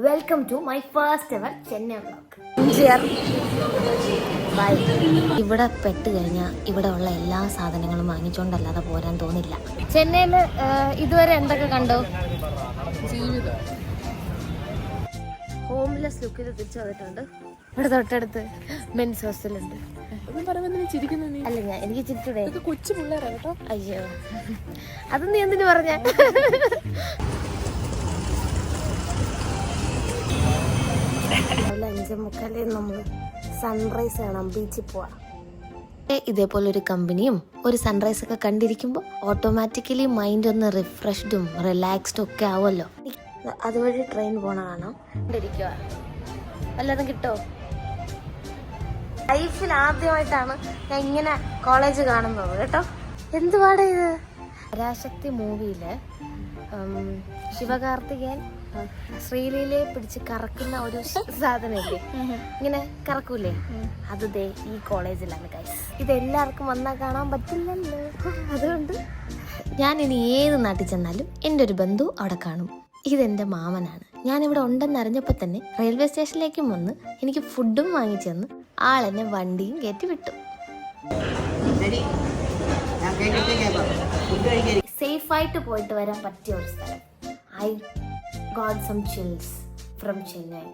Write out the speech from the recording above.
Welcome to my first ever Chennai vlog. Bye. ഇവിടെ പെട്ട് കഴിഞ്ഞാൽ ഇവിടെ ഉള്ള എല്ലാ സാധനങ്ങളും വാങ്ങിച്ചോണ്ടല്ലാതെ പോരാൻ തോന്നില്ല. ചെന്നൈയിൽ ഇതുവരെ എന്തൊക്കെ കണ്ടോ? ജീവിതം ഹോംലെസ് ലുക്കിൽ തിരിച്ചു വന്നിട്ടുണ്ട്. ഇവിടെ തൊട്ടടുത്ത് മെൻസ് ഹോസ്റ്റലുണ്ട്. അല്ല ഞാൻ എനിക്ക് ചിരിച്ചൂടെ? കൊച്ചു പിള്ളേരാ കേട്ടോ. അയ്യോ അത് നീ എന്തിനു പറഞ്ഞ? രാവിലെ 5:45 നമ്മൾ സൺറൈസ് കാണാം, ബീച്ചിൽ പോവാം. ഇതേപോലെ ഒരു കമ്പനിയും ഒരു സൺറൈസ് ഒക്കെ കണ്ടിരിക്കുമ്പോൾ ഓട്ടോമാറ്റിക്കലി മൈൻഡ് ഒന്ന് റിഫ്രഷ്ഡും റിലാക്സ്ഡും ഒക്കെ ആവുമല്ലോ. അതുവഴി ട്രെയിൻ പോണ കാണാം. കണ്ടിരിക്കുക വല്ലതും കിട്ടോ? ലൈഫിൽ ആദ്യമായിട്ടാണ് ഞാൻ ഇങ്ങനെ കോളേജ് കാണുന്നത് കേട്ടോ. എന്തുവാടാ ഇത്? പരാശക്തി മൂവിയില് ശിവകാർത്തികേയൻ ശ്രീലീലയെ പിടിച്ച് കറക്കുന്ന ഒരു സാധനമില്ലേ, ഇങ്ങനെ കറക്കൂലേ, അത് ദേ ഈ കോളേജിലാണ് ഗൈസ്. ഇതെല്ലാവർക്കും വന്നാൽ കാണാൻ പറ്റില്ലല്ലോ. അതുകൊണ്ട് ഞാൻ ഇനി ഏത് നാട്ടിൽ ചെന്നാലും എൻ്റെ ഒരു ബന്ധു അവിടെ കാണും. ഇതെൻ്റെ മാമനാണ്. ഞാനിവിടെ ഉണ്ടെന്നറിഞ്ഞപ്പോൾ തന്നെ റെയിൽവേ സ്റ്റേഷനിലേക്കും വന്ന് എനിക്ക് ഫുഡും വാങ്ങിച്ചു തന്ന് ആളെന്നെ വണ്ടിയും കയറ്റി വിട്ടു. സേഫായിട്ട് പോയിട്ട് വരാൻ പറ്റിയ ഒരു സ്ഥലം. I got some chills from Chennai.